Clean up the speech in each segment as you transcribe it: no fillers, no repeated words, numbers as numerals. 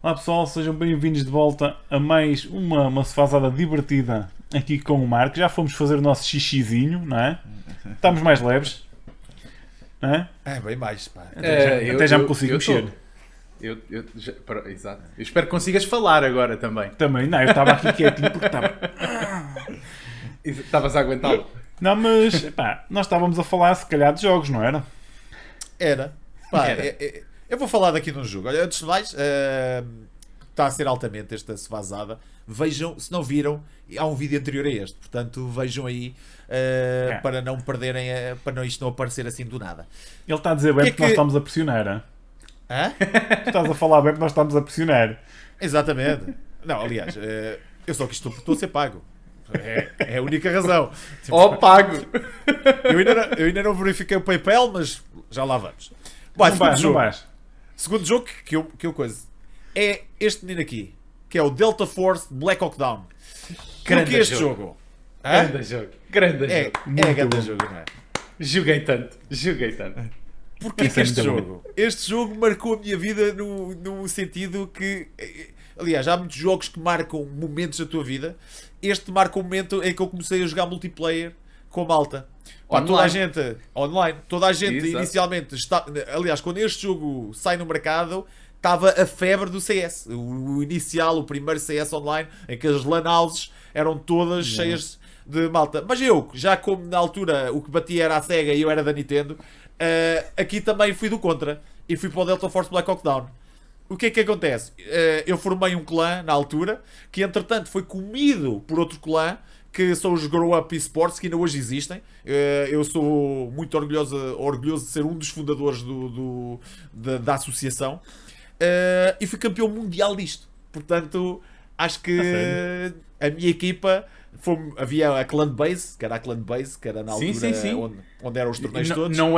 Olá pessoal, sejam bem-vindos de volta a mais uma safazada divertida aqui com o Marco. Já fomos fazer o nosso xixizinho, não é? Estamos mais leves, não é? É, bem mais, pá. Até já me consigo mexer. Exato. Eu espero que consigas falar agora também. Também, não, eu estava aqui quietinho porque estava... Estavas a aguentá-lo. Não, mas, pá, nós estávamos a falar se calhar de jogos, não era? Era. Pá, Era. eu vou falar daqui de um jogo. Olha, antes de mais, está a ser altamente esta vazada. Vejam, se não viram, há um vídeo anterior a este. Portanto, vejam aí para não perderem, para isto não aparecer assim do nada. Ele está a dizer bem porque nós estamos a pressionar, hein? Hã? Tu estás a falar bem porque nós estamos a pressionar. Exatamente. Não, aliás, eu só que estou porque estou a ser pago. É a única razão. Tipo, Oh, pago! eu ainda não verifiquei o PayPal, mas já lá vamos. Vai, Não segundo vais, não jogo. vais. Segundo jogo que eu coisa é este menino aqui, que é o Delta Force Black Hawk Down. Grande Porque este jogo. jogo hã? Grande jogo. Grande é jogo. grande bom. jogo, não é? Joguei tanto. Porque Esse é este muito jogo? Este jogo marcou a minha vida no sentido que, aliás, há muitos jogos que marcam momentos da tua vida. Este marca o momento em que eu comecei a jogar multiplayer com a malta. Pá, toda a gente online, toda a gente Exato. inicialmente está, aliás, quando este jogo sai no mercado, estava a febre do CS. O inicial, o primeiro CS online, em que as LAN houses eram todas cheias de malta. Mas eu, já como na altura o que batia era a Sega e eu era da Nintendo, aqui também fui do contra e fui para o Delta Force Black Hawk Down. O que é que acontece? Eu formei um clã na altura que entretanto foi comido por outro clã que são os Grow Up Esports, que ainda hoje existem. Eu sou muito orgulhoso de ser um dos fundadores da associação. E fui campeão mundial disto. Portanto, acho que a minha equipa havia a Clan Base, que era na Sim, altura sim. onde eram os torneios todos. Não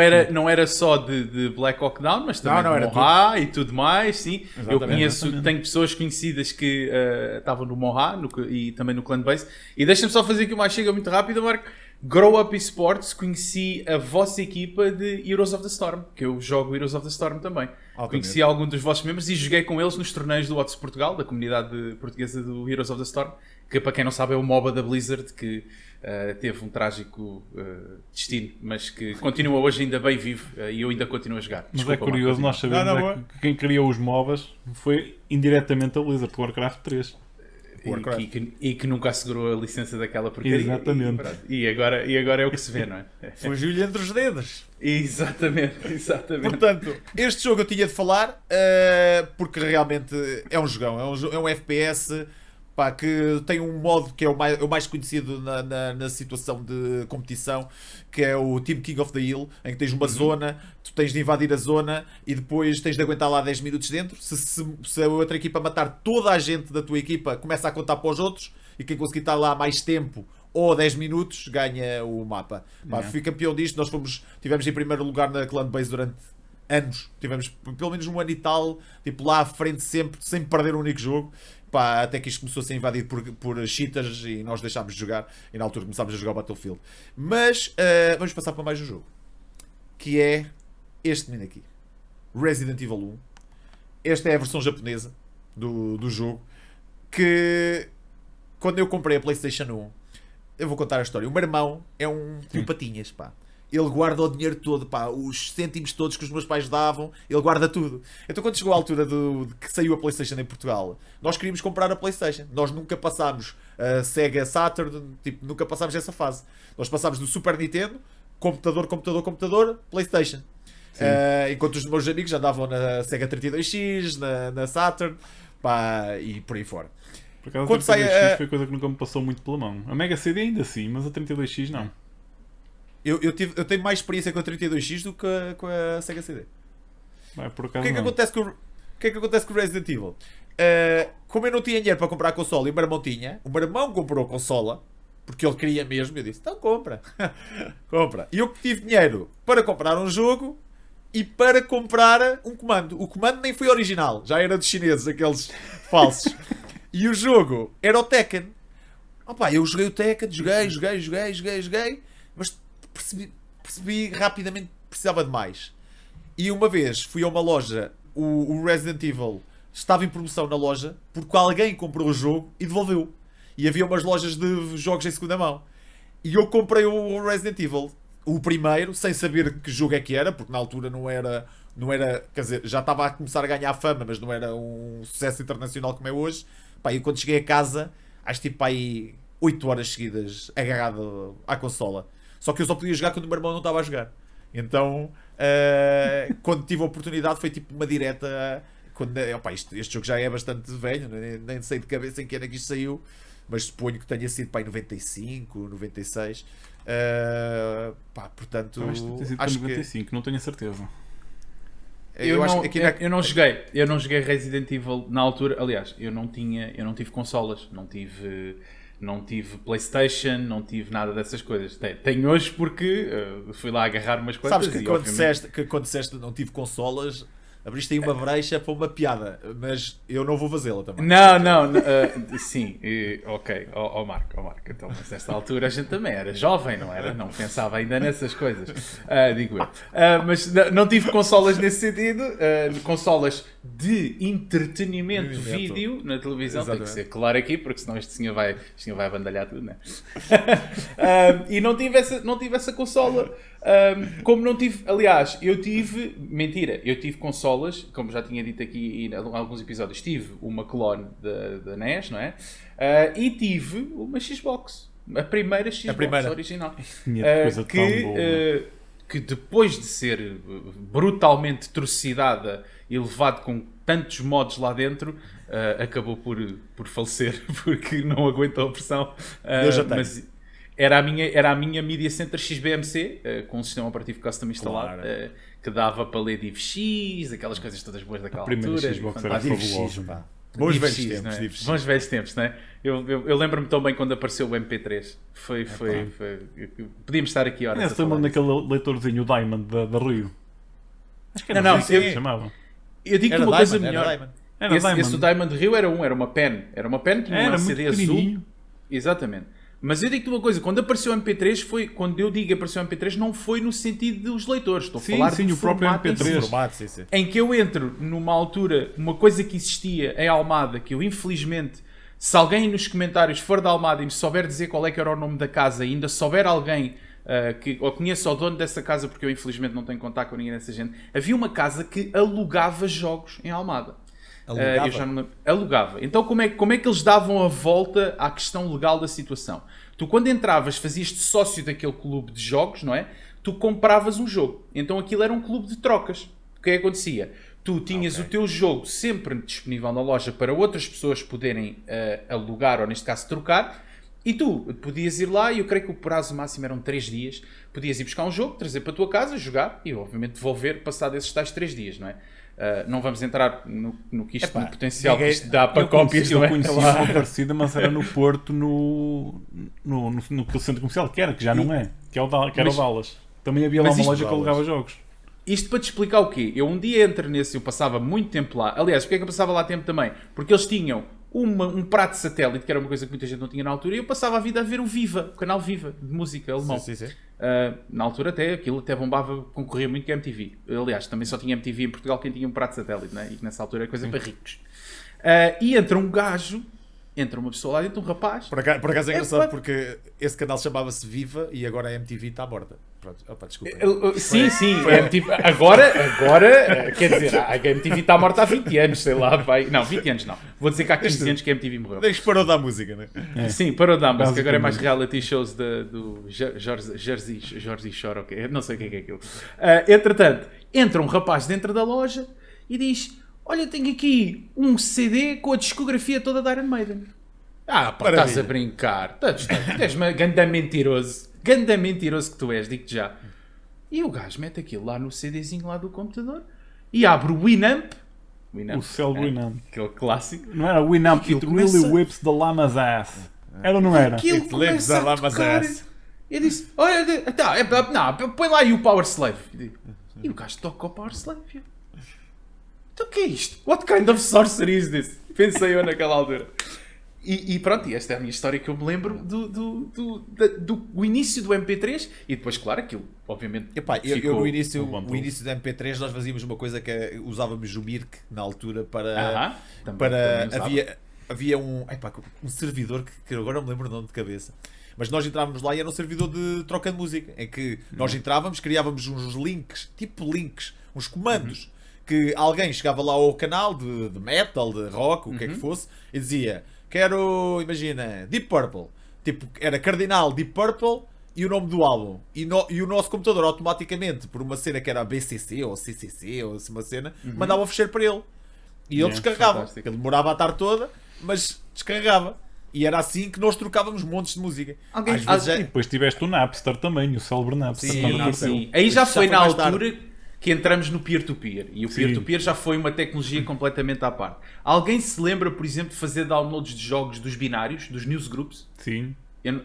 era só de Black Hawk Down, mas também Não, de era Mohá e tudo mais, sim. Eu Exatamente. tenho pessoas conhecidas que estavam no Mohá e também no Clan Base. E deixa-me só fazer aqui uma chega muito rápida, Marco. Grow Up Esports, conheci a vossa equipa de Heroes of the Storm, que eu jogo Heroes of the Storm também. Conheci algum dos vossos membros e joguei com eles nos torneios do Otis Portugal, da comunidade portuguesa do Heroes of the Storm, que para quem não sabe é o MOBA da Blizzard, que teve um trágico destino, mas que continua hoje ainda bem vivo e eu ainda continuo a jogar. Mas Desculpa, é curioso, Marco, nós sabemos Não, que quem criou os MOBAs foi indiretamente a Blizzard, com Warcraft 3. e que nunca assegurou a licença daquela porcaria. Exatamente. E agora é o que se vê, não é? Fugiu-lhe entre os dedos. Exatamente. Portanto, este jogo eu tinha de falar porque realmente é um jogão, é um FPS, pá, que tem um modo que é o mais conhecido na situação de competição, que é o Team King of the Hill, em que tens uma zona, tu tens de invadir a zona e depois tens de aguentar lá 10 minutos dentro. Se a outra equipa matar toda a gente da tua equipa, começa a contar para os outros, e quem conseguir estar lá mais tempo ou 10 minutos ganha o mapa. Pá, fui campeão disto, tivemos em primeiro lugar na Clan Base durante anos, tivemos pelo menos um ano e tal, tipo lá à frente sempre, sem perder um único jogo. Pá, até que isto começou a ser invadido por cheaters e nós deixámos de jogar, e na altura começámos a jogar o Battlefield. Mas vamos passar para mais um jogo, que é este menino aqui, Resident Evil 1. Esta é a versão japonesa do jogo, que quando eu comprei a PlayStation 1, eu vou contar a história. O meu irmão é um patinhas, pá. Ele guarda o dinheiro todo, pá, os cêntimos todos que os meus pais davam, ele guarda tudo. Então quando chegou a altura de que saiu a PlayStation em Portugal, nós queríamos comprar a PlayStation. Nós nunca passámos a Sega Saturn, tipo, nunca passámos essa fase. Nós passámos do Super Nintendo, computador, PlayStation. Enquanto os meus amigos andavam na Sega 32X, na Saturn, pá, e por aí fora. Por acaso Quando a 32X sai foi coisa que nunca me passou muito pela mão. A Mega CD ainda sim, mas a 32X não. Eu tenho mais experiência com a 32X do que com a Sega CD. Vai, por O acaso que é que não. acontece com o Resident Evil? Como eu não tinha dinheiro para comprar a consola e o meu irmão tinha, o meu irmão comprou a consola porque ele queria mesmo. Eu disse: então compra, compra. E eu tive dinheiro para comprar um jogo e para comprar um comando. O comando nem foi original, já era dos chineses, aqueles falsos. E o jogo era o Tekken. Opa, eu joguei o Tekken, joguei, mas percebi rapidamente que precisava de mais. E uma vez fui a uma loja, o Resident Evil estava em promoção na loja porque alguém comprou o jogo e devolveu. E havia umas lojas de jogos em segunda mão. E eu comprei o Resident Evil, o primeiro, sem saber que jogo é que era, porque na altura não era, quer dizer, já estava a começar a ganhar fama, mas não era um sucesso internacional como é hoje. Pá, e quando cheguei a casa, acho que tipo aí 8 horas seguidas agarrado à consola. Só que eu só podia jogar quando o meu irmão não estava a jogar. Então, quando tive a oportunidade, foi tipo uma direta. Quando, opa, este jogo já é bastante velho, nem sei de cabeça em que ano é que isto saiu, mas suponho que tenha sido para em 95, 96. Pá, portanto, Eu acho que tem sido para acho 95, não tenho a certeza. Eu não joguei Resident Evil na altura. Aliás, eu não tive consolas, não tive PlayStation, não tive nada dessas coisas. Tenho hoje porque fui lá agarrar umas coisas. Sabes que quando disseste não tive consolas, abriste aí uma brecha para uma piada, mas eu não vou fazê-la também. Não, sim, ok, Marco, então, mas nesta altura a gente também era jovem, não era? Não pensava ainda nessas coisas, digo eu. Mas não tive consolas nesse sentido, consolas de entretenimento vídeo na televisão. Exatamente. Tem que ser claro aqui, porque senão este senhor vai abandalhar tudo, né? E não tive essa consola. Como não tive, aliás, eu tive consolas, como já tinha dito aqui em alguns episódios, tive uma clone da NES, não é? E tive uma Xbox, a primeira Xbox original, que depois de ser brutalmente trucidada e levado com tantos mods lá dentro, acabou por falecer porque não aguentou a pressão. Eu já tenho. Mas era a minha Media Center XBMC, com um sistema operativo custom instalado, que dava para ler DivX, aquelas coisas todas boas daquela altura. A primeira Xbox era fabulosa. Bons velhos tempos, DivX. Bons velhos tempos, não é? Eu lembro-me tão bem quando apareceu o MP3. Foi podíamos estar aqui horas. Estou lembrando daquele leitorzinho, o Diamond da Rio. Acho que era não, assim que se chamava. Eu digo-te uma coisa melhor. Esse do Diamond Rio era uma pen. Era uma pen, tinha um CD azul. Exatamente. Mas eu digo-te uma coisa, quando apareceu o MP3, quando eu digo apareceu o MP3, não foi no sentido dos leitores. Estou a falar do o próprio MP3. Formato, em que eu entro numa altura, uma coisa que existia em Almada, que eu infelizmente, se alguém nos comentários for da Almada e me souber dizer qual é que era o nome da casa, e ainda souber alguém que ou conheça o dono dessa casa, porque eu infelizmente não tenho contato com ninguém dessa gente, havia uma casa que alugava jogos em Almada. Alugava? Eu já não... Alugava. Então como é que eles davam a volta à questão legal da situação? Tu quando entravas, fazias-te sócio daquele clube de jogos, não é? Tu compravas um jogo. Então aquilo era um clube de trocas. O que é que acontecia? Tu tinhas o teu jogo sempre disponível na loja para outras pessoas poderem alugar, ou neste caso trocar, e tu podias ir lá, e eu creio que o prazo máximo eram 3 dias, podias ir buscar um jogo, trazer para a tua casa, jogar, e obviamente devolver passado esses tais 3 dias, não é? Não vamos entrar no que isto, no potencial que isto dá para cópias, não é? Eu conheci uma parecida, mas era no Porto, no centro comercial, que já não é, que era o Dallas. Também havia lá uma loja que alugava jogos. Isto para te explicar o quê? Eu um dia entro nesse, eu passava muito tempo lá. Aliás, porque é que eu passava lá tempo também? Porque eles tinham um prato satélite, que era uma coisa que muita gente não tinha na altura, e eu passava a vida a ver o Viva, o canal Viva, de música alemão. Sim. Na altura aquilo até bombava, concorria muito com a MTV. Aliás, também só tinha MTV em Portugal quem tinha um prato satélite, né? E que nessa altura era coisa para ricos. E entra um gajo, entra uma pessoa lá dentro, um rapaz. Por acaso é engraçado porque esse canal chamava-se Viva e agora a MTV está morta. Pronto. Opa, desculpa. Sim. A MTV, agora, quer dizer, a MTV está morta há 20 anos, sei lá, vai. Não, 20 anos não. Vou dizer que há 15 anos que a MTV morreu. Desde que parou de dar música, né? Sim, parou de dar música. Agora é mais reality shows do Jersey Shore, ok? Não sei o que é aquilo. Entretanto, entra um rapaz dentro da loja e diz: olha, tenho aqui um CD com a discografia toda da Iron Maiden. Pá, estás a brincar. És-me ganda mentiroso. Ganda mentiroso que tu és, digo-te já. E o gajo mete aquilo lá no CDzinho lá do computador e abre o Winamp. O célebre Winamp. Aquele clássico. Não era o Winamp, it really whips the llama's ass. Era ou não era? Aquilo começa a tocar. Eu disse, olha, põe lá aí o Power Slave. E o gajo toca o Power Slave. Então o que é isto? What kind of sorcery is this? Pensei eu naquela altura. E pronto, e esta é a minha história que eu me lembro do início do MP3 e depois, claro, aquilo, obviamente. Epá, ficou no início, bom o início do MP3 nós fazíamos uma coisa que usávamos o Mirk na altura Aham, também para usava. havia um servidor que agora não me lembro o nome de cabeça. Mas nós entrávamos lá e era um servidor de troca de música, em que nós entrávamos, criávamos uns links, uns comandos, que alguém chegava lá ao canal de metal, de rock, o que é que fosse, e dizia, quero, imagina, Deep Purple. Tipo, era cardinal Deep Purple e o nome do álbum. E o nosso computador automaticamente, por uma cena que era BCC ou CCC ou assim uma cena, mandava o fecheiro para ele. E ele descarregava. fantástico. Ele demorava a tarde toda, mas descarregava. E era assim que nós trocávamos montes de música. Alguém- Às vezes E depois tiveste o Napster também, o célebre Napster. Sim, quando o apareceu. Sim. Aí já Isso foi já na foi mais altura que entramos no peer-to-peer. E o Sim. peer-to-peer já foi uma tecnologia completamente à parte. Alguém se lembra, por exemplo, de fazer downloads de jogos dos binários, dos newsgroups? Sim.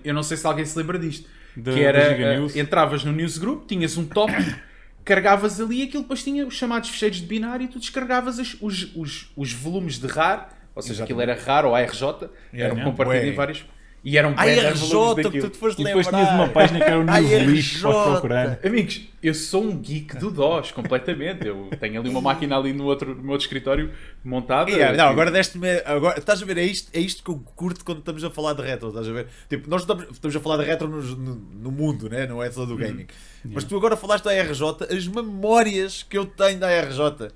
Eu não sei se alguém se lembra disto. Da- que da era, Giga News. entravas no newsgroup, tinhas um tópico, carregavas ali e aquilo depois tinha os chamados fecheiros de binário e tu descarregavas os volumes de RAR, ou seja, aquilo era RAR ou ARJ, eram Yeah. compartidos Bué. em vários... E eram Ai, bué de RJ, volumes que daquilo. tu te foste E lembrar. depois tinhas uma página que era o Ai, News List, podes RJ. procurar. Amigos, eu sou um geek do DOS, completamente. Eu tenho ali uma máquina ali no meu outro escritório montada. Não, agora deste-me. Agora, estás a ver? É isto que eu curto quando estamos a falar de retro. Estás a ver? Tipo, nós estamos a falar de retro no mundo, né? Não é só do gaming. Mas tu agora falaste da RJ, as memórias que eu tenho da RJ.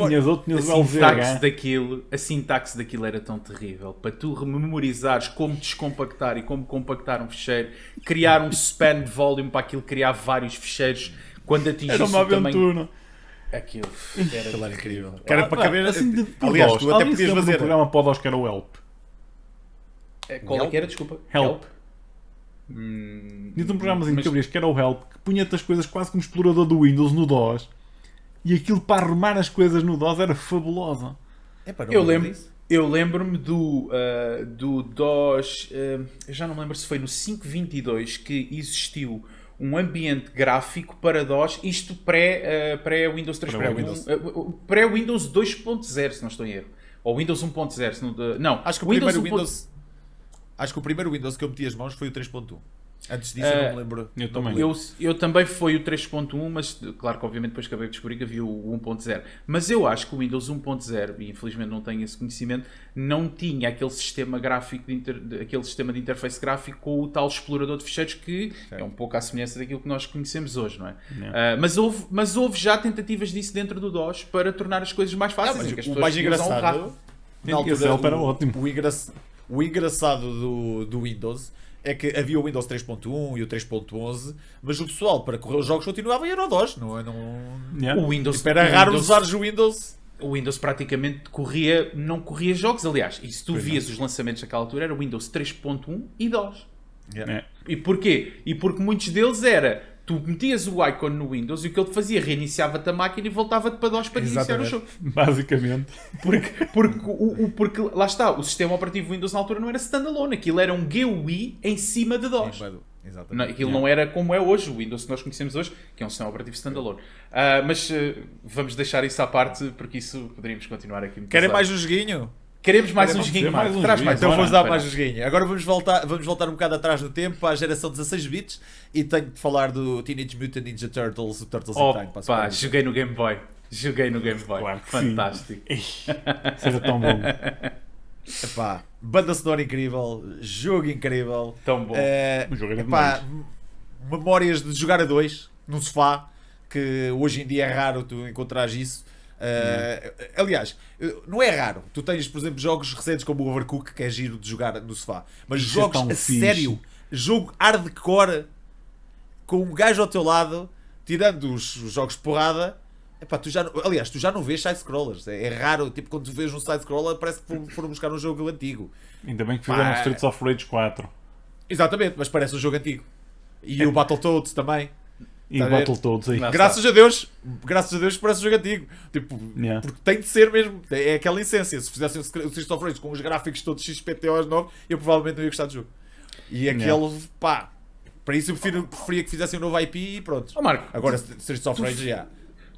Tinhas outro, tinhas o A sintaxe daquilo era tão terrível. Para tu memorizares como descompactar e como compactar um fecheiro, criar um span de volume para aquilo criar vários fecheiros quando atingisse Era uma o tamanho. aventura. Aquilo era incrível. Que era para caber. Assim, por Aliás, DOS. tu até Alguém se podias lembra do fazer. programa para o DOS que era o Help. Qual é que era? Desculpa. Help. Tinha um programazinho mas- que abrias que era o Help, que punha-te as coisas quase como explorador do Windows no DOS. E aquilo para arrumar as coisas no DOS era fabulosa. Epá, não Eu me lembro, disso. eu lembro-me do DOS, eu já não me lembro se foi no 5.22 que existiu um ambiente gráfico para DOS, isto pré-Windows 3.1, pré-Windows 2.0, se não estou em erro. Ou Windows 1.0, se não... Acho que o Windows primeiro 1.0. Windows. Acho que o primeiro Windows que eu meti as mãos foi o 3.1. Antes disso eu não me lembro. Eu também. Eu também foi o 3.1, mas claro que obviamente depois acabei de descobrir que havia o 1.0. Mas eu acho que o Windows 1.0, e infelizmente não tenho esse conhecimento, não tinha aquele sistema gráfico, aquele sistema de interface gráfico com o tal explorador de ficheiros que é um pouco à semelhança daquilo que nós conhecemos hoje, não é? Mas houve já tentativas disso dentro do DOS para tornar as coisas mais fáceis. em que as O pessoas mais tinham que usar um engraçado. rato. Esse Help era ótimo. O engraçado do Windows é que havia o Windows 3.1 e o 3.11, mas o pessoal para correr os jogos continuava a ir ao DOS. Não. Yeah. O Windows, Tipo, era o raro Windows- usares o Windows. O Windows praticamente não corria jogos, aliás, e se tu vias os lançamentos daquela altura era o Windows 3.1 e DOS. É. E porquê? E porque muitos deles era, tu metias o icon no Windows e o que ele te fazia, reiniciava-te a máquina e voltava-te para DOS para iniciar o Exatamente. jogo. Basicamente. Porque lá está, o sistema operativo Windows na altura não era standalone, aquilo era um GUI em cima de DOS. Exatamente. Aquilo não era como é hoje, o Windows que nós conhecemos hoje, que é um sistema operativo standalone. Mas vamos deixar isso à parte, porque isso poderíamos continuar aqui muito Querem pesado. mais um joguinho? Queremos mais um Queremos joguinho, dizer mais Marco. um Traz joguinho. mais Então um. vamos dar Espera. mais um joguinho. Agora vamos voltar um bocado atrás no tempo, à geração 16 bits, e tenho de falar do Teenage Mutant Ninja Turtles, o Turtles in Time. para a Opa, Super joguei no Game Boy. Joguei no Game Boy. Claro que Fantástico. Seja tão bom. Epá, banda sonora incrível, jogo incrível. Tão bom. O jogo era Epá, demais. memórias de jogar a dois, num sofá, que hoje em dia é raro tu encontrares isso. Aliás, não é raro. Tu tens, por exemplo, jogos recentes como o Overcooked, que é giro de jogar no sofá. Mas Isso é jogos tão a fixe. sério, jogo hardcore, com um gajo ao teu lado, tirando os jogos de porrada. Epá, tu já não vês side-scrollers. É raro, tipo, quando tu vês um side-scroller parece que foram buscar um jogo antigo. Ainda bem que fizeram Streets of Rage 4. Exatamente, mas parece um jogo antigo. E o Battletoads também. E Tá a ver? Battletoads aí. Lá Graças a Deus parece um jogo antigo. Tipo, Yeah. porque tem de ser mesmo. É aquela essência. Se fizessem o Streets of Rage com os gráficos todos XPTOs novos, eu provavelmente não ia gostar do jogo. E aquele, pá, para isso eu preferia que fizessem um novo IP e pronto. Ó Marco, Agora, Streets of Rage já.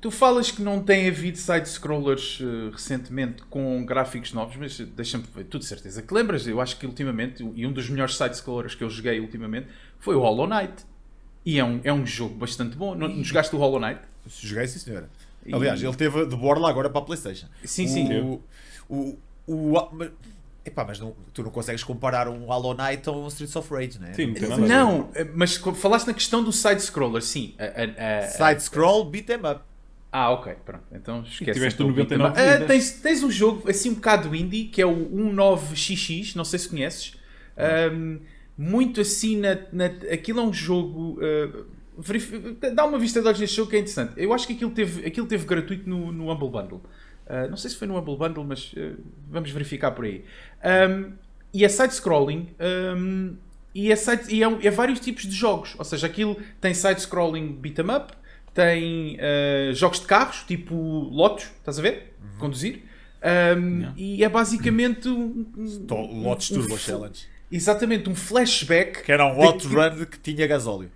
Tu falas que não tem havido side-scrollers recentemente com gráficos novos, mas deixa-me ver, tu de certeza que lembras, eu acho que ultimamente, e um dos melhores side-scrollers que eu joguei ultimamente foi o Hollow Knight. E é um jogo bastante bom. Não jogaste o Hollow Knight? Joguei, sim senhora. Aliás, ele teve de borla agora para a PlayStation. Sim, sim. Mas tu não consegues comparar um Hollow Knight a um Streets of Rage, né? Sim, não tem nada a ver. Não, mas falaste na questão do side-scroller, sim. Side-scroll, beat 'em up. Ok, pronto. Então esquece. tiveste então, o 99 vidas. tens um jogo assim um bocado indie, que é o 19XX, não sei se conheces. Muito assim, aquilo é um jogo... dá uma vista de olhos neste jogo que é interessante. Eu acho que aquilo teve gratuito no Humble Bundle. Não sei se foi no Humble Bundle, mas vamos verificar por aí. E é side-scrolling e é vários tipos de jogos. Ou seja, aquilo tem side-scrolling beat 'em up, tem jogos de carros, tipo Lotus, estás a ver? Conduzir. E é basicamente Lotus Turbo Challenge. Exatamente, um flashback. Que era um outrun que tinha gasóleo.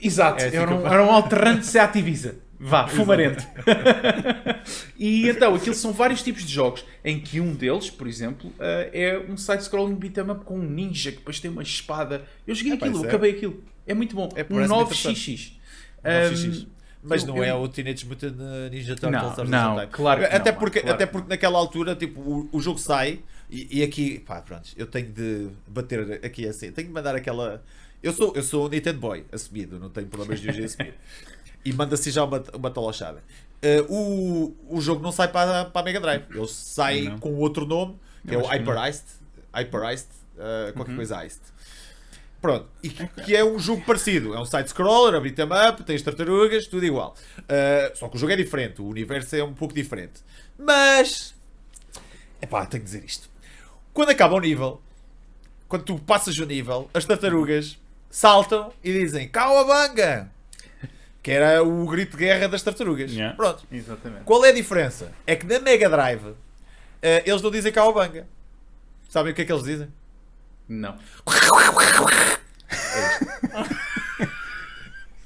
Exato, era um outrun de Seat Ibiza. Vá, fumarento. E então, aquilo são vários tipos de jogos, em que um deles, por exemplo, é um side-scrolling beat-em up com um ninja que depois tem uma espada. Eu joguei aquilo, acabei aquilo. É muito bom. Um 9XX. 9XX. Mas não é o Teenage Mutant Ninja Turtles. Não, claro que até não. Porque Claro que não. naquela altura, tipo, o jogo sai e aqui, pá, pronto, eu tenho de bater aqui assim, tenho de mandar aquela... Eu sou um Nintendo Boy, assumido, não tenho problemas de hoje em assumir. E manda assim já uma talochada. O jogo não sai para a Mega Drive, ele sai com outro nome, que é o Hyper Iced, qualquer coisa Iced. Pronto, e que é um jogo parecido, é um side-scroller, a beat 'em up, tens tartarugas, tudo igual. Só que o jogo é diferente, o universo é um pouco diferente. Mas, tenho que dizer isto. Quando acaba o nível, quando tu passas o nível, as tartarugas saltam e dizem Cowabunga! Que era o grito de guerra das tartarugas. Yeah. Pronto. Exatamente. Qual é a diferença? É que na Mega Drive eles não dizem Cowabunga. Sabem o que é que eles dizem? Não.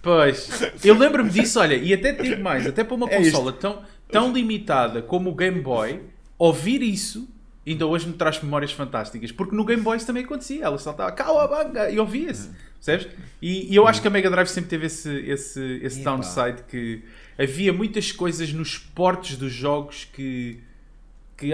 Pois, eu lembro-me disso, olha, e até te digo mais, até para uma consola tão limitada como o Game Boy, ouvir isso ainda hoje me traz memórias fantásticas, porque no Game Boy isso também acontecia, ela saltava Cowabunga e ouvia-se, percebes? E eu acho que a Mega Drive sempre teve esse downside, que havia muitas coisas nos portes dos jogos que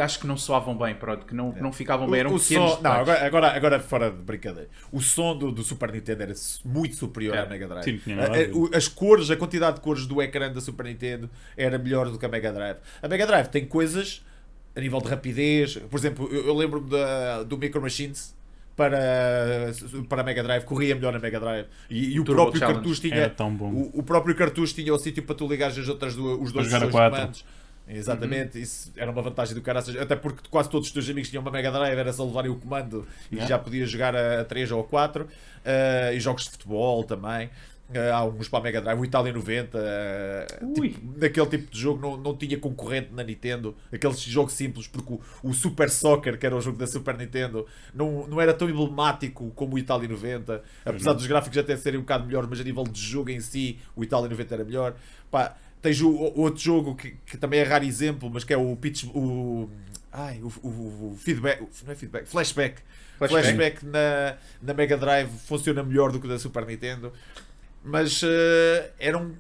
acho que não soavam bem, pronto, que não ficavam bem, eram pequenos som, não, agora fora de brincadeira. O som do Super Nintendo era muito superior à Mega Drive. Sim, tinha nada a ver. As cores, a quantidade de cores do ecrã da Super Nintendo era melhor do que a Mega Drive. A Mega Drive tem coisas a nível de rapidez, por exemplo, eu lembro-me do Micro Machines para a Mega Drive, corria melhor na Mega Drive e o próprio Challenge cartucho tinha era tão bom. o próprio cartucho tinha o sítio para tu ligares os dois jogar a dois quatro. comandos. Exatamente, isso era uma vantagem do cara, até porque quase todos os teus amigos tinham uma Mega Drive, era só levarem o comando e já podias jogar a 3 ou a 4, e jogos de futebol também. Há uns para a Mega Drive, o Itália 90, naquele tipo de jogo não tinha concorrente na Nintendo, aqueles jogos simples, porque o Super Soccer, que era o jogo da Super Nintendo, não era tão emblemático como o Itália 90, apesar dos gráficos até serem um bocado melhores, mas a nível de jogo em si, o Itália 90 era melhor. Pá, tens o outro jogo que também é raro exemplo, mas que é o Feedback, não é Feedback, Flashback. Flashback na Mega Drive funciona melhor do que o da Super Nintendo. Mas eram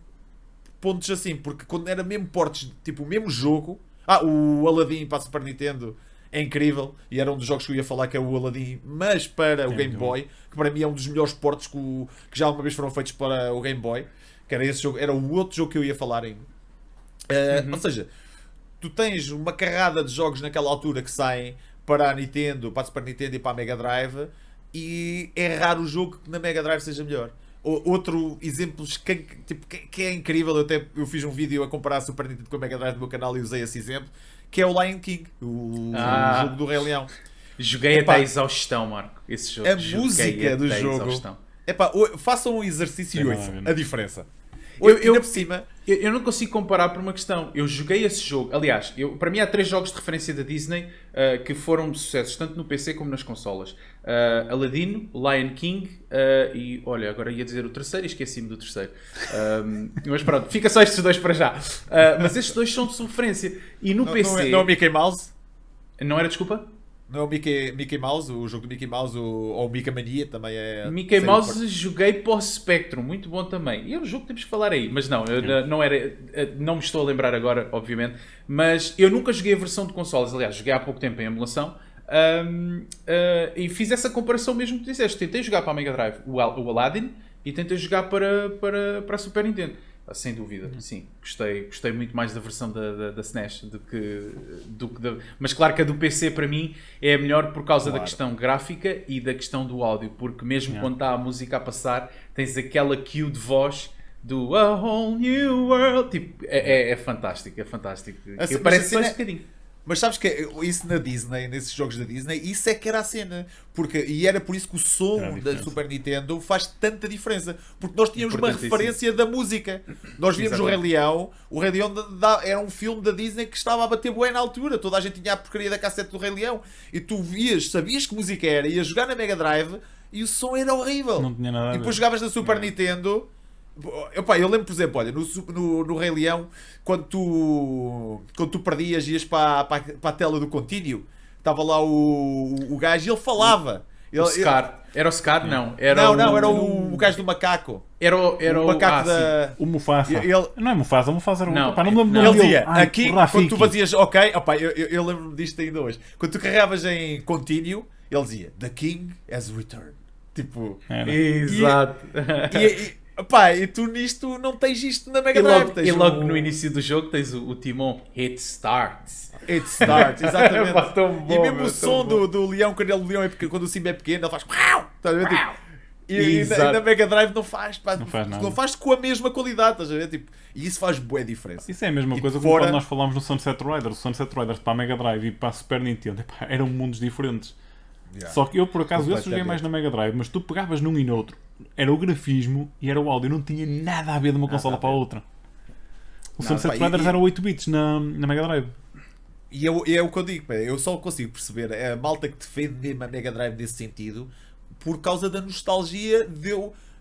pontos assim, porque quando era mesmo portes, tipo o mesmo jogo, o Aladdin para a Super Nintendo é incrível, e era um dos jogos que eu ia falar, que é o Aladdin, mas para o Game Boy, que para mim é um dos melhores portes que já alguma vez foram feitos para o Game Boy, que era esse jogo, era o outro jogo que eu ia falar em. Ou seja, tu tens uma carrada de jogos naquela altura que saem para a Nintendo, para a Super Nintendo e para a Mega Drive, e é raro o jogo que na Mega Drive seja melhor. Outro exemplo que é incrível, eu fiz um vídeo a comparar a Super Nintendo com a Mega Drive no meu canal e usei esse exemplo, que é o Lion King, o jogo do Rei Leão. Joguei até a exaustão, Marco, esse jogo. A música do jogo. Façam um exercício e ouçam a diferença. Por cima. Eu não consigo comparar por uma questão. Eu joguei esse jogo. Aliás, para mim há 3 jogos de referência da Disney que foram sucessos, tanto no PC como nas consolas. Aladino, Lion King e olha, agora ia dizer o terceiro e esqueci-me do terceiro. Mas pronto, fica só estes dois para já. Mas estes dois são de referência. E no PC... Não é o Mickey Mouse? Não era, desculpa? Não é o Mickey Mouse, o jogo do Mickey Mouse, ou o Mickey Mania também é... Mickey Mouse joguei para o Spectrum, muito bom também. E é um jogo que temos que falar aí, mas não, não me estou a lembrar agora, obviamente. Mas eu nunca joguei a versão de consoles, aliás, joguei há pouco tempo em emulação. E fiz essa comparação mesmo que tu disseste. Tentei jogar para a Mega Drive o Aladdin e tentei jogar para a Super Nintendo. Sem dúvida, sim. Gostei muito mais da versão da SNES do que da... Mas claro que a do PC para mim é a melhor por causa da questão gráfica e da questão do áudio, porque mesmo quando está a música a passar, tens aquela cue de voz do A Whole New World. Tipo, é fantástico, é fantástico. Assim, parece só este bocadinho. Mas sabes que isso na Disney, nesses jogos da Disney, isso é que era a cena. E era por isso que o som da Super Nintendo faz tanta diferença. Porque nós tínhamos uma referência da música. Nós víamos o Rei Leão. O Rei Leão era um filme da Disney que estava a bater bué na altura. Toda a gente tinha a porcaria da cassete do Rei Leão. E tu sabias que música era, ias jogar na Mega Drive e o som era horrível. Não tinha nada a ver. E depois jogavas na Super Nintendo... Eu lembro, por exemplo, olha, no Rei Leão, quando tu perdias e ias para a tela do contínuo, estava lá o gajo e ele falava. O Scar. Era o Scar? Não. Era era o gajo do macaco. Era o macaco da... O Mufasa. Não é Mufasa, o Mufasa era o... Não. Não me lembro Ele dele. dizia, Ai, aqui, quando tu fazias, ok, eu lembro-me disto ainda hoje. Quando tu carregavas em contínuo, ele dizia, The King has returned. Tipo... Exato. E tu nisto não tens isto na Mega Drive. E logo no início do jogo tens o timão It Starts. It Starts, exatamente. Bom, e mesmo o som do leão, quando o Simba é pequeno, ele faz... Estás a ver? Tipo, e na Mega Drive não faz nada. Não faz com a mesma qualidade, estás a ver? Tipo, e isso faz boa diferença. Isso é a mesma coisa como quando nós falámos no Sunset Riders. O Sunset Riders para a Mega Drive e para a Super Nintendo eram mundos diferentes. Só que eu, por acaso, eu joguei mais na Mega Drive, mas tu pegavas num e no outro. Era o grafismo e era o áudio, não tinha nada a ver de uma consola para a outra. O Sunset Riders era 8 bits na Mega Drive. E é o que eu digo, eu só consigo perceber a malta que defende mesmo a Mega Drive nesse sentido por causa da nostalgia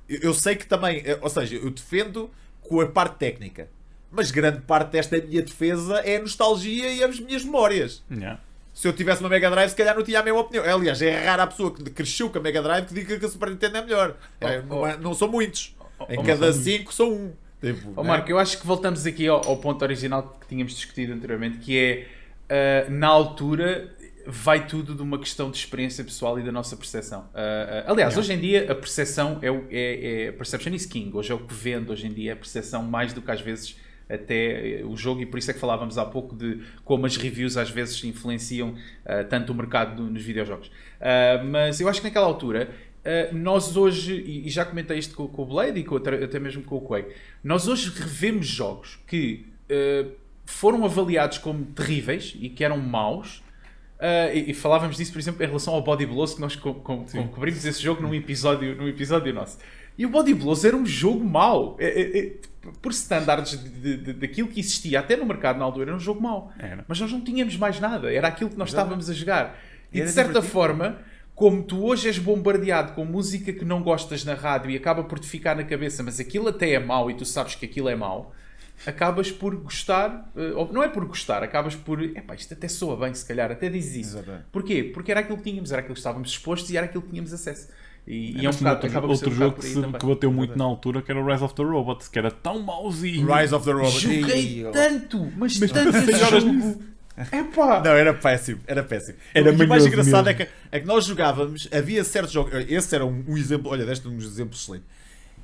eu sei que também, ou seja, eu defendo com a parte técnica, mas grande parte desta minha defesa é a nostalgia e as minhas memórias. Se eu tivesse uma Mega Drive, se calhar não tinha a mesma opinião. Aliás, é rara a pessoa que cresceu com a Mega Drive que diga que a Super Nintendo é melhor. Não são muitos. Em cada 5 são um. Tipo, Marco, eu acho que voltamos aqui ao ponto original que tínhamos discutido anteriormente, que é, na altura, vai tudo de uma questão de experiência pessoal e da nossa percepção. Aliás, hoje em dia, a percepção é perception is king. Hoje é o que vende, hoje em dia, é a percepção mais do que às vezes até o jogo, e por isso é que falávamos há pouco de como as reviews às vezes influenciam tanto o mercado nos videojogos. Mas eu acho que naquela altura, nós hoje, e já comentei isto com o Blade e até mesmo com o Quake, nós hoje revemos jogos que foram avaliados como terríveis e que eram maus. E falávamos disso, por exemplo, em relação ao Body Blows, que nós cobrimos esse jogo num episódio nosso. E o Body Blows era um jogo mau. Por standards daquilo que existia até no mercado na altura, era um jogo mau. Mas nós não tínhamos mais nada. Era aquilo que nós estávamos a jogar. E de certa forma, como tu hoje és bombardeado com música que não gostas na rádio e acaba por te ficar na cabeça, mas aquilo até é mau e tu sabes que aquilo é mau, acabas por gostar, ou não é por gostar, acabas por, isto até soa bem, se calhar, até dizes isso. Exatamente. Porquê? Porque era aquilo que tínhamos, era aquilo que estávamos expostos e era aquilo que tínhamos acesso. E é um bocado, acaba por ser outro um jogo bocado que bateu muito na altura, que era o Rise of the Robots, que era tão mauzinho. Rise of the Robots. Joguei tanto, mas tanto esse jogo. Não, era péssimo. Era o mais engraçado mesmo. é que nós jogávamos, havia certos jogos, esse era um exemplo, olha, deste um exemplo excelente.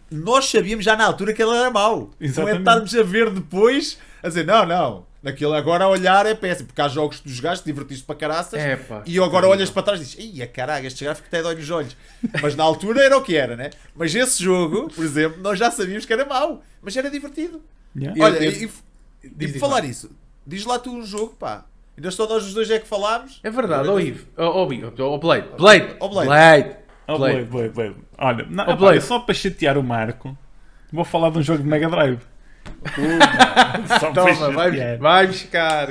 Nós sabíamos já na altura que ele era mau. Não é estarmos a ver depois, a dizer, não, naquilo agora a olhar é péssimo, porque há jogos que tu jogaste, divertiste para caraças, e agora olhas para trás e dizes, ia caralho, este gráfico até dói nos olhos. Mas na altura era o que era, né? Mas esse jogo, por exemplo, nós já sabíamos que era mau, mas era divertido. Olha, e por falar isso, diz lá tu um jogo, pá. Ainda só nós os dois é que falámos. É verdade, Blade. Olha, Blade. só para chatear o Marco, vou falar de um jogo de Mega Drive. Toma, vai buscar.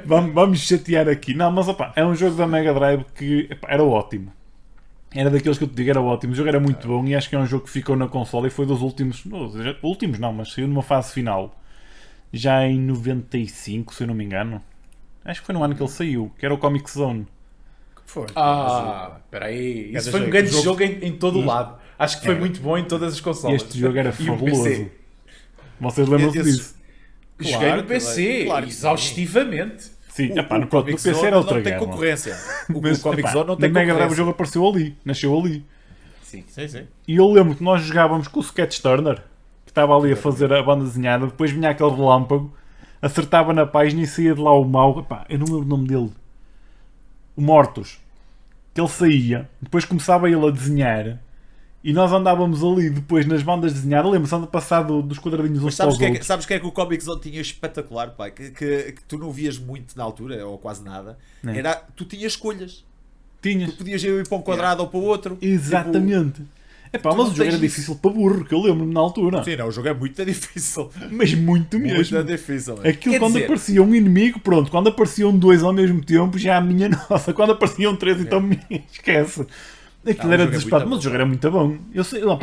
Vamos chatear aqui. Não, mas é um jogo da Mega Drive que era ótimo. Era daqueles que eu te digo, era ótimo. O jogo era muito bom e acho que é um jogo que ficou na consola e foi dos últimos. Últimos não, mas saiu numa fase final. Já em 95, se eu não me engano. Acho que foi no ano que ele saiu, que era o Comic Zone. Foi. Espera aí. Isso Cada foi um jogo- grande jogo- jogo em todo o lado. Acho que foi muito bom em todas as consolas. Este jogo era E o fabuloso. PC. Vocês lembram-se Esse- disso? Joguei Claro no que PC, claro que exaustivamente. Sim, O epá, no Comic PC Zone era outra não tem guerra. concorrência. O Mas, Comic epá, Zone não tem na Mega Drive o concorrência. jogo apareceu ali, nasceu ali. Sim. Sim, sim. E eu lembro que nós jogávamos com o Sketch Turner, que estava ali a fazer a banda desenhada, depois vinha aquele relâmpago, acertava na página e saía de lá o mau. Epá, eu não lembro o nome dele. O Mortos. Que ele saía, depois começava ele a desenhar e nós andávamos ali depois nas bandas desenhadas. Lembro-se de passar dos quadradinhos uns Mas para os sabes o que, é que, outros. sabes o que é que o Comic Zone tinha espetacular, pá? Que tu não vias muito na altura, ou quase nada. É. Era, tu tinhas escolhas. Tinhas. Tu podias ir para um quadrado ou para o outro. Exatamente. Epá, tu mas não o jogo tens era isso. difícil para burro, que eu lembro-me na altura. Sim, não, o jogo é muito difícil. Mas muito mesmo. Muito difícil. É. Aquilo Quer quando dizer- aparecia um inimigo, pronto, quando apareciam dois ao mesmo tempo, já a minha nossa, quando apareciam três, então me esquece. Aquilo o era jogo é desesperado, muito mas o jogo era muito bom.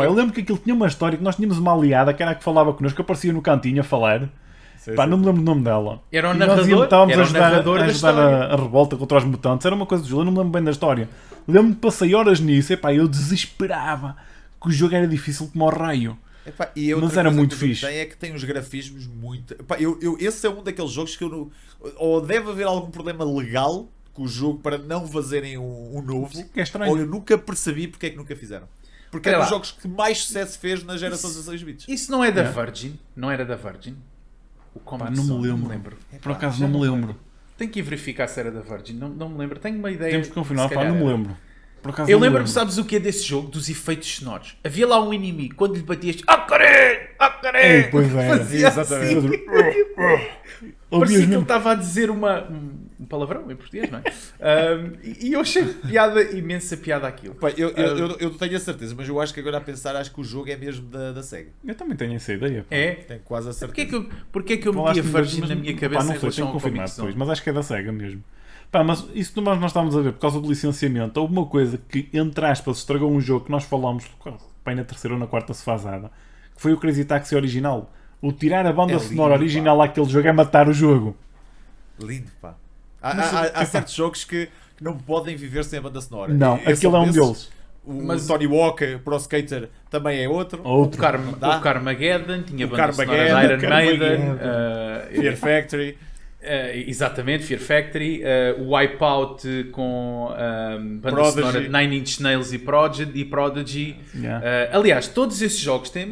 Eu lembro que aquilo tinha uma história, que nós tínhamos uma aliada, que era a que falava connosco, que aparecia no cantinho a falar. Sim, Pá, sim. não me lembro o nome dela. Era o E nós narrador? estávamos Era a o ajudar, narrador a, da ajudar história. a revolta contra os mutantes. Era uma coisa do jogo, eu não me lembro bem da história. Lembro-me que passei horas nisso, epá, eu desesperava, que o jogo era difícil como ao raio. Epá, e outra Mas era coisa muito que o jogo fixe. tem é que tem uns grafismos muito. Epá, esse é um daqueles jogos que eu não. Ou deve haver algum problema legal com o jogo para não fazerem um novo, Que é estranho. ou eu nunca percebi porque é que nunca fizeram. Porque é Espera dos lá. jogos que mais sucesso fez na geração 16 bits. Isso não é da É. Virgin? Não era da Virgin? O Comic Pá, não Zone, me lembro. Por Epá, acaso já não me não lembro. Tenho que ir verificar se era da Virgin. Não me lembro. Tenho uma ideia. Temos que confirmar, se pá, calhar não me era. lembro. Por acaso Eu não me lembro-me, sabes o que é desse jogo? Dos efeitos sonoros. Havia lá um inimigo, quando lhe batias, Ei, pois é. Fazia Exatamente. assim. Ouvias Parecia que ele mesmo. estava a dizer um palavrão em português, não é? E eu achei imensa piada aquilo. Pá, eu não tenho a certeza, mas eu acho que agora a pensar, acho que o jogo é mesmo da SEGA. Eu também tenho essa ideia. Pá. É? Tenho quase a Porquê certeza. que eu meti a Virgin na minha cabeça Pá, não em sei, relação tenho que ao confirmar Comic depois, Zone? mas acho que é da SEGA mesmo. Pá, mas isso nós estávamos a ver por causa do licenciamento. Houve uma coisa que, entre aspas, estragou um jogo que nós falámos pá, na terceira ou na quarta sefazada, que foi o Crazy Taxi original. O tirar a banda É sonora lindo, original àquele jogo é matar o jogo. Lindo, pá. Há certos jogos que não podem viver sem a banda sonora. Não, Esse aquele é um desses. deles. Mas- O Tony Walker, Pro Skater, também é outro. Outro. Dá? O Carmageddon tinha O banda sonora Carmageddon, da Iron Maiden. Fear Factory. Exatamente, Fear Factory, o Wipeout com banda Prodigy. sonora de Nine Inch Nails e Prodigy. Yeah. Aliás, todos esses jogos têm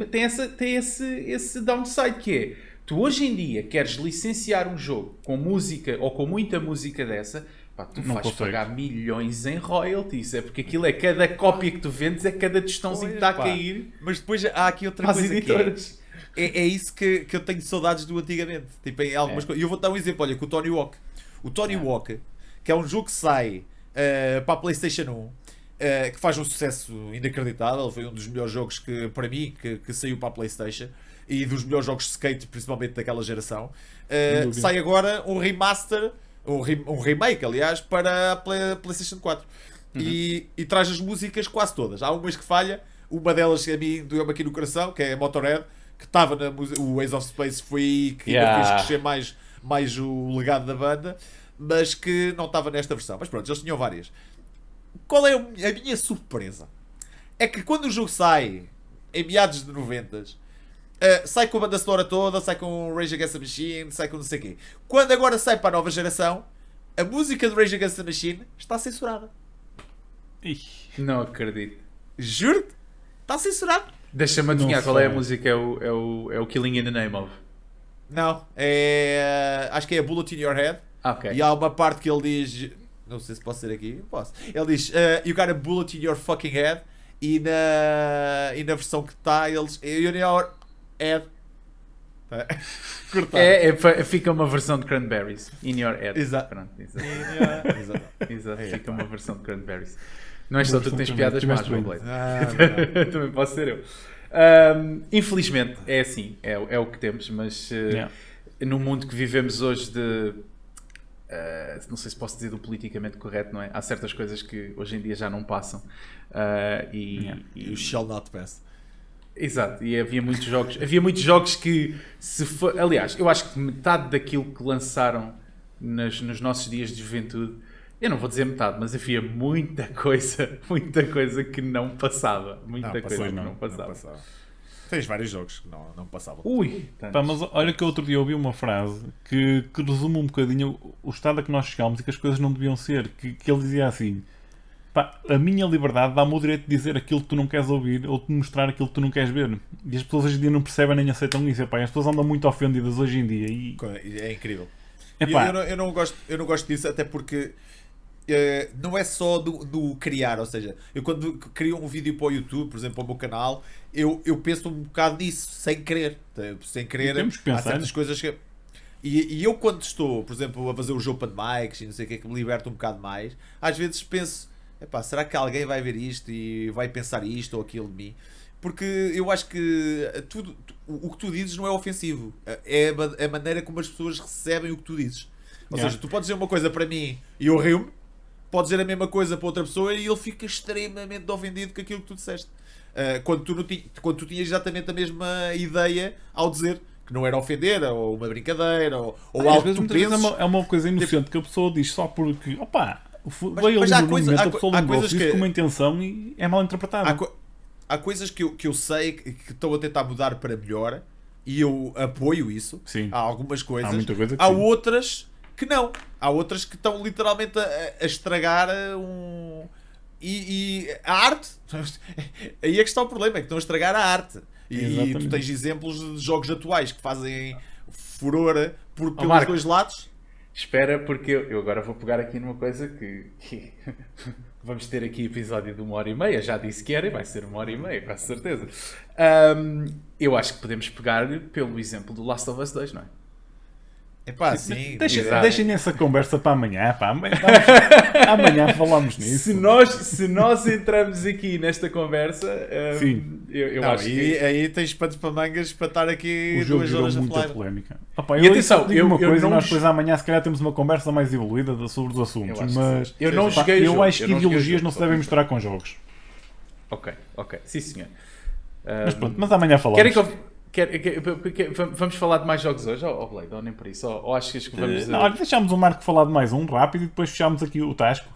esse downside que é, tu hoje em dia queres licenciar um jogo com música ou com muita música dessa, pá, tu Não vais consegues. pagar milhões em royalties, é porque aquilo é cada cópia que tu vendes, é cada tostãozinho que está a Pá. cair Mas depois há aqui outra às coisa que editoras. é isso que eu tenho saudades do antigamente. Tipo, em algumas coisas. E eu vou dar um exemplo, olha, com o Tony Hawk. O Tony Hawk, que é um jogo que sai para a PlayStation 1, que faz um sucesso inacreditável. Foi um dos melhores jogos que, para mim, que saiu para a PlayStation. E dos melhores jogos de skate, principalmente daquela geração. dúvida. Sai agora um remaster, um remake, aliás, para a PlayStation 4. E traz as músicas quase todas. Há umas que falha. Uma delas a mim doeu-me aqui no coração, que é a Motorhead, que estava na música. O Ace of Space foi aí que ainda Yeah. fez crescer mais o legado da banda, mas que não estava nesta versão. Mas pronto, eles tinham várias. Qual é a minha surpresa? É que quando o jogo sai, em meados de 90, sai com a banda sonora toda, sai com o Rage Against the Machine, sai com não sei o quê. Quando agora sai para a nova geração, a música do Rage Against the Machine está censurada. Ixi. Não acredito. Juro-te, está censurado. Deixa-me adivinhar Não qual é a sei. música, é o Killing in the Name of. Não, acho que é a Bullet in Your Head. Ok. E há uma parte que ele diz, não sei se posso ser aqui, posso. Ele diz, you got a bullet in your fucking head. E na versão que está, eles, in your head. Cortado. Fica uma versão de Cranberries. In Your Head. Exato. Pronto, exato. Exato. Exato, É, fica pá. uma versão de Cranberries. Não és só tu que tens versão piadas também, más, tiveste Blade. Ah, Também posso ser eu. Infelizmente, é assim, é o que temos, mas Yeah. no mundo que vivemos hoje de não sei se posso dizer do politicamente correto, não é? Há certas coisas que hoje em dia já não passam. E o shall not pass. Exato, e havia muitos jogos que aliás, eu acho que metade daquilo que lançaram nos nossos dias de juventude, eu não vou dizer metade, mas havia muita coisa que não passava. Não passava. Tens vários jogos que não passavam. Pá, mas olha que outro dia eu ouvi uma frase que resume um bocadinho o estado a que nós chegámos e que as coisas não deviam ser. Que ele dizia assim: pá, a minha liberdade dá-me o direito de dizer aquilo que tu não queres ouvir ou de mostrar aquilo que tu não queres ver. E as pessoas hoje em dia não percebem nem aceitam isso. Epá, as pessoas andam muito ofendidas hoje em dia. E... É incrível. Epá, Eu não gosto disso, até porque não é só do criar. Ou seja, eu quando crio um vídeo para o YouTube, por exemplo, para o meu canal, eu penso um bocado nisso, sem querer. Sem querer, temos que pensar, há certas coisas que... E eu quando estou, por exemplo, a fazer os open mics e não sei o que me liberto um bocado mais, às vezes penso, epá, será que alguém vai ver isto e vai pensar isto ou aquilo de mim? Porque eu acho que o que tu dizes não é ofensivo, é a maneira como as pessoas recebem o que tu dizes. Ou seja, tu podes dizer uma coisa para mim e eu rio-me, podes dizer a mesma coisa para outra pessoa e ele fica extremamente ofendido com aquilo que tu disseste. Quando tu tinhas exatamente a mesma ideia ao dizer que não era ofender, ou uma brincadeira, ou algo que tu penses. É uma coisa inocente que a pessoa diz só porque, opá, veio mas ali no momento, a pessoa lembrou-se disso com uma intenção e é mal interpretado. Há coisas que eu sei que estão a tentar mudar para melhor e eu apoio isso. Sim. Há algumas coisas. Há muita coisa que há sim. outras que não. Há outras que estão literalmente a estragar E a arte, aí é que está o problema, é que estão a estragar a arte. E tu tens exemplos de jogos atuais que fazem furor pelos Marco, dois lados. Espera, porque eu agora vou pegar aqui numa coisa que vamos ter aqui episódio de 1h30, já disse que era e vai ser 1h30, com certeza. Eu acho que podemos pegar pelo exemplo do Last of Us 2, não é? Epá, sim. Deixem essa conversa para amanhã. Pá. Amanhã falamos nisso. Se nós entramos aqui nesta conversa, eu acho que... Aí tens panos para mangas para estar aqui o jogo 2 gerou horas a muita falar. polémica. Opa, E atenção, digo uma coisa, não nós depois amanhã se calhar temos uma conversa mais evoluída sobre os assuntos. Mas eu não joguei o jogo. Eu acho que ideologias não se devem misturar com jogos. Ok. Sim, senhor. Mas pronto, mas amanhã falamos. Vamos falar de mais jogos hoje, ou Blade, ou nem por isso? Ou achas que vamos... Não, deixámos o Marco falar de mais um rápido e depois fechámos aqui o tasco.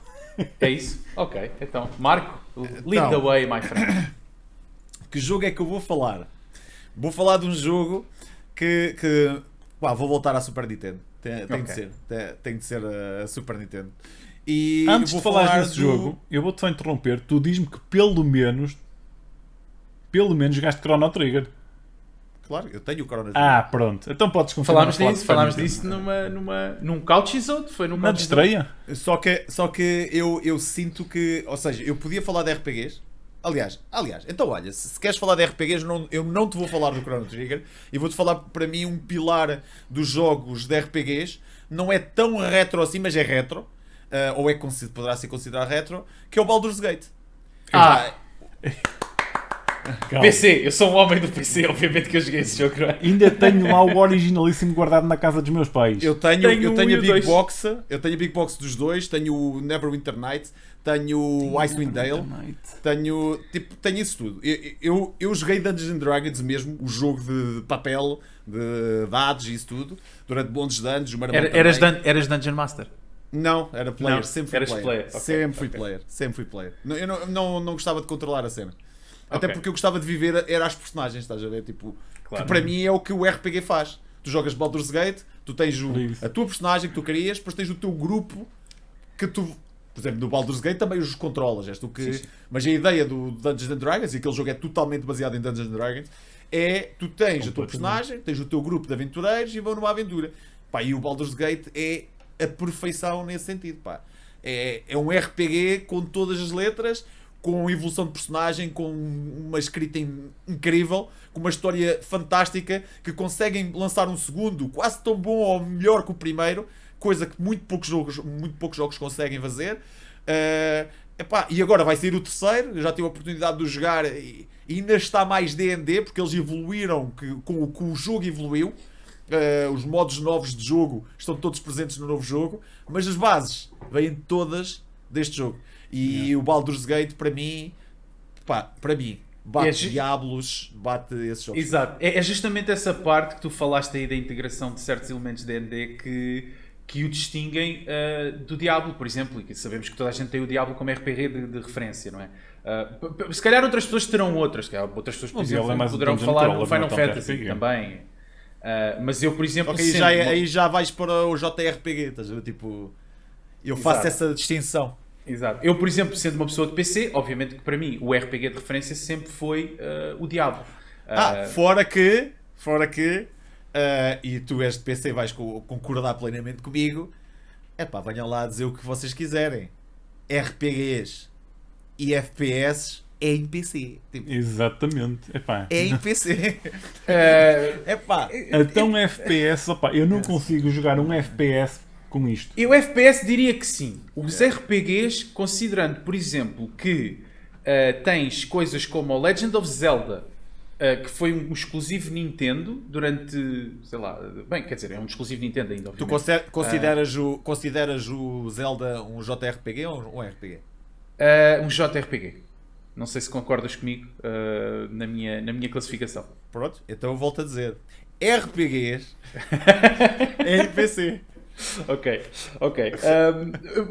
É isso? Ok, então, Marco, lead the way, my friend. Que jogo é que eu vou falar? Vou falar de um jogo que vou voltar à Super Nintendo. Tem de ser a Super Nintendo. E antes de falar desse jogo, eu vou-te só interromper. Tu diz-me que pelo menos jogaste Chrono Trigger. Claro, eu tenho o Chrono Trigger. Pronto. Então podes confirmar. Falámos disso num couch episode. Foi num na estreia. Só que eu sinto que... Ou seja, eu podia falar de RPGs. Aliás, então olha, se queres falar de RPGs, eu não te vou falar do Chrono Trigger. E vou-te falar, para mim, um pilar dos jogos de RPGs. Não é tão retro assim, mas é retro. Ou poderá ser considerado retro. Que é o Baldur's Gate. PC, eu sou um homem do PC, obviamente que eu joguei esse jogo, não é? Ainda tenho lá o originalíssimo guardado na casa dos meus pais. Eu tenho a Big Box, dos dois, tenho o Neverwinter Nights, tenho o Icewind Dale, tenho isso tudo. Eu joguei Dungeons and Dragons mesmo, o jogo de papel, de dados e isso tudo, durante bons anos. Eras Dungeon Master? Não, era player, não, sempre fui player. Okay. Sempre fui player. Eu não gostava de controlar a cena. Até porque eu gostava de viver era as personagens, estás a ver? Tipo, que para mim é o que o RPG faz. Tu jogas Baldur's Gate, tu tens a tua personagem que tu querias, depois tens o teu grupo que tu... Por exemplo, no Baldur's Gate também os controlas. És tu que... Sim. Mas a ideia do Dungeons and Dragons, e aquele jogo é totalmente baseado em Dungeons and Dragons, tu tens a tua personagem, tens o teu grupo de aventureiros e vão numa aventura. Pá, e o Baldur's Gate é a perfeição nesse sentido. Pá. É um RPG com todas as letras, com evolução de personagem, com uma escrita incrível, com uma história fantástica, que conseguem lançar um segundo quase tão bom ou melhor que o primeiro, coisa que muito poucos jogos conseguem fazer. E agora vai sair o terceiro, eu já tive a oportunidade de o jogar e ainda está mais D&D, porque eles evoluíram com o que o jogo evoluiu. os modos novos de jogo estão todos presentes no novo jogo, mas as bases vêm todas deste jogo. E o Baldur's Gate, para mim, bate Diablos, bate esses jogos. Exato. É justamente essa parte que tu falaste aí da integração de certos elementos de D&D que o distinguem do Diablo, por exemplo, e sabemos que toda a gente tem o Diablo como RPG de referência, não é? Se calhar outras pessoas terão outras, outras pessoas, por exemplo, poderão falar no Final Fantasy também. Mas eu, por exemplo, aí já vais para o JRPG, estás a ver? Tipo, eu faço essa distinção. Exato. Eu, por exemplo, sendo uma pessoa de PC, obviamente que para mim o RPG de referência sempre foi o Diablo. Fora que e tu és de PC, vais concordar plenamente comigo. Venham lá a dizer o que vocês quiserem. RPGs e FPS é em PC. Tipo, exatamente. é em PC. Então FPS, eu não consigo jogar um FPS com isto. Eu FPS diria que sim. Os RPGs, considerando, por exemplo, que tens coisas como o Legend of Zelda, que foi um exclusivo Nintendo durante, sei lá, bem, quer dizer, é um exclusivo Nintendo ainda. Obviamente. Tu consideras o Zelda um JRPG ou um RPG? Um JRPG. Não sei se concordas comigo na minha classificação. Pronto, então eu volto a dizer. RPGs é em PC. Ok.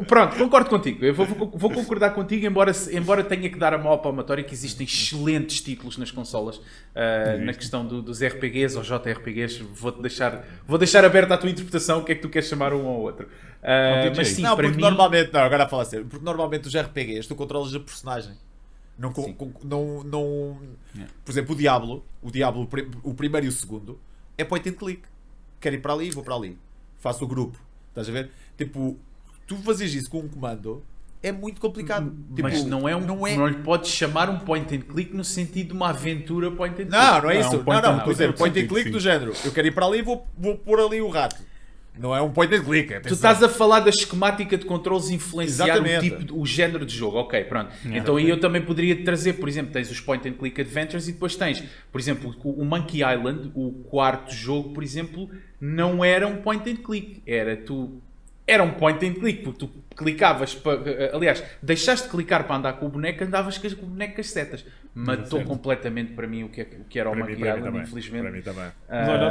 Pronto, concordo contigo. Eu vou concordar contigo, embora tenha que dar a maior palmatória que existem excelentes títulos nas consolas na questão dos RPGs ou JRPGs. Vou deixar aberta a tua interpretação, o que é que tu queres chamar um ou outro. Mas sim, não, para porque mim... agora a falar sério, porque normalmente os RPGs tu controlas a personagem. Não, por exemplo, o Diablo, o primeiro e o segundo, é point and click. Quero ir para ali, vou para ali. Faço o grupo. Estás a ver? Tipo, tu fazes isso com um comando é muito complicado. Mas tipo, não lhe podes chamar um point and click no sentido de uma aventura point and click. Não é isso. Não. Por exemplo, point and click do género. Eu quero ir para ali e vou pôr ali o rato. Não é um point and click. Atenção. Tu estás a falar da esquemática de controles influenciar o género de jogo. Ok, pronto. Então aí eu também poderia trazer, por exemplo, tens os point and click adventures e depois tens, por exemplo, o Monkey Island, o quarto jogo, por exemplo, não era um point and click. Era um point and click, porque tu clicavas, aliás, deixaste de clicar para andar com o boneco, andavas com o boneco com as setas. Matou completamente para mim o que era o Monkey Island, infelizmente. Para mim também. Mas olha,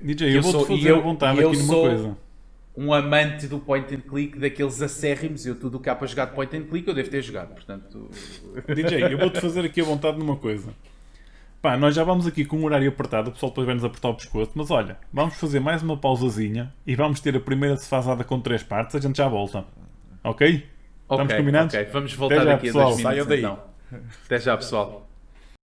DJ, eu vou-te fazer a vontade aqui numa coisa. Um amante do point and click, daqueles acérrimos, eu tudo o que há para jogar de point and click eu devo ter jogado, portanto... DJ, eu vou-te fazer aqui a vontade numa coisa. Nós já vamos aqui com um horário apertado, o pessoal depois vai-nos apertar o pescoço, mas olha, vamos fazer mais uma pausazinha e vamos ter a primeira desfasada com 3 partes, a gente já volta. Ok? Estamos combinados? Ok, vamos voltar daqui a 2 minutos então. Até já, pessoal.